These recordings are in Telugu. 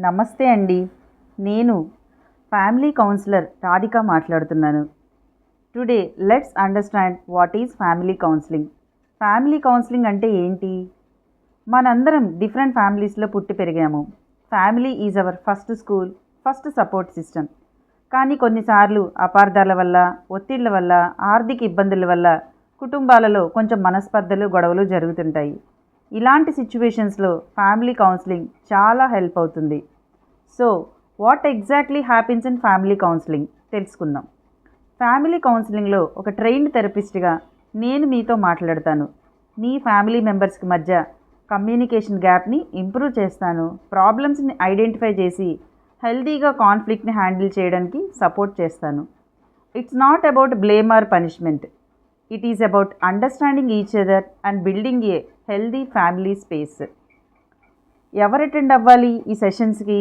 నమస్తే అండి. నేను ఫ్యామిలీ కౌన్సిలర్ రాధిక మాట్లాడుతున్నాను. Today let's understand what is family counselling. Family counselling అంటే ఏంటి? మనందరం డిఫరెంట్ ఫ్యామిలీస్లో పుట్టి పెరిగాము. Family is our first school, first support system. కానీ కొన్నిసార్లు అపార్థాల వల్ల, ఒత్తిళ్ల వల్ల, ఆర్థిక ఇబ్బందుల వల్ల కుటుంబాలలో కొంచెం మనస్పర్ధలు, గొడవలు జరుగుతుంటాయి. ఇలాంటి సిచ్యువేషన్స్లో ఫ్యామిలీ కౌన్సిలింగ్ చాలా హెల్ప్ అవుతుంది. So what exactly happens in family counselling తెలుసుకుందాం. ఫ్యామిలీ కౌన్సిలింగ్లో ఒక ట్రైన్డ్ థెరపిస్ట్గా నేను మీతో మాట్లాడతాను. మీ ఫ్యామిలీ మెంబర్స్కి మధ్య కమ్యూనికేషన్ గ్యాప్ని ఇంప్రూవ్ చేస్తాను. ప్రాబ్లమ్స్ని ఐడెంటిఫై చేసి హెల్తీగా కాన్ఫ్లిక్ట్ని హ్యాండిల్ చేయడానికి సపోర్ట్ చేస్తాను. It's not about blame or punishment. It is about understanding each other and building a healthy family space. ఎవరు అటెండ్ అవ్వాలి ఈ సెషన్స్కి?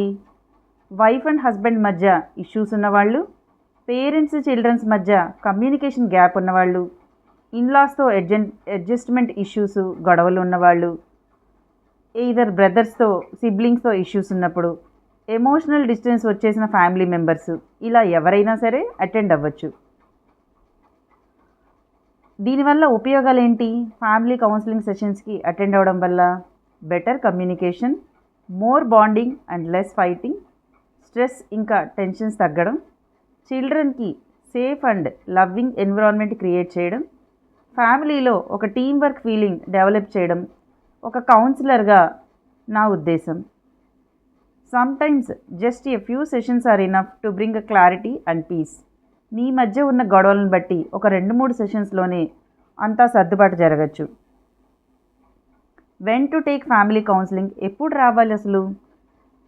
వైఫ్ అండ్ హస్బెండ్ మధ్య ఇష్యూస్ ఉన్నవాళ్ళు, పేరెంట్స్ చిల్డ్రన్స్ మధ్య కమ్యూనికేషన్ గ్యాప్ ఉన్నవాళ్ళు, ఇన్లాస్తో అడ్జస్ట్మెంట్ ఇష్యూస్, గొడవలు ఉన్నవాళ్ళు, ఈదర్ బ్రదర్స్తో సిబ్లింగ్స్తో ఇష్యూస్ ఉన్నప్పుడు, ఎమోషనల్ డిస్టెన్స్ వచ్చేసిన ఫ్యామిలీ మెంబర్స్, ఇలా ఎవరైనా సరే అటెండ్ అవ్వచ్చు. దీనివల్ల ఉపయోగాలు ఏంటి? ఫ్యామిలీ కౌన్సిలింగ్ సెషన్స్కి అటెండ్ అవ్వడం వల్ల better communication, more bonding and less fighting, stress ఇంకా టెన్షన్స్ తగ్గడం, చిల్డ్రన్కి safe and loving environment create చేయడం, ఫ్యామిలీలో ఒక టీమ్ వర్క్ ఫీలింగ్ డెవలప్ చేయడం ఒక కౌన్సిలర్గా నా ఉద్దేశం. Sometimes just a few sessions are enough to bring a clarity and peace. మీ మధ్య ఉన్న గొడవలను బట్టి ఒక 2-3 సెషన్స్లోనే అంతా సర్దుబాటు జరగచ్చు. When to take family counselling, ఎప్పుడు రావాలి అసలు?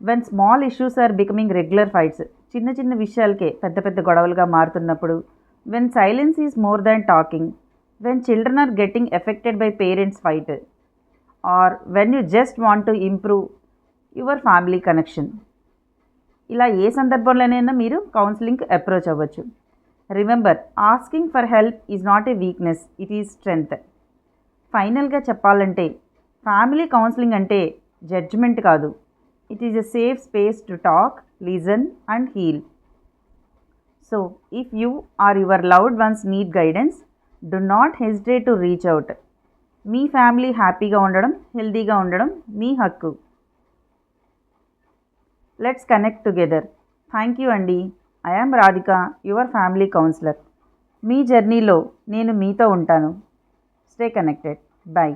When small issues are becoming regular fights, చిన్న చిన్న విషయాలకే పెద్ద పెద్ద గొడవలుగా మారుతున్నప్పుడు, when silence is more than talking, when children are getting affected by parents fight, or when you just want to improve your family connection. ఇలా ఏ సందర్భంలోనైనా మీరు కౌన్సిలింగ్కి అప్రోచ్ అవ్వచ్చు. Remember, asking for help is not a weakness, it is strength. ఫైనల్గా చెప్పాలంటే ఫ్యామిలీ కౌన్సిలింగ్ అంటే జడ్జ్మెంట్ కాదు. It is a safe space to talk, listen and heal. So if you are your loved ones need guidance, do not hesitate to reach out. మీ ఫ్యామిలీ హ్యాపీగా ఉండడం, హెల్తీగా ఉండడం మీ హక్కు. Let's connect together. Thank you అండి. I am Radhika, your family counsellor. మీ జర్నీలో నేను మీతో ఉంటాను. Stay connected. బై.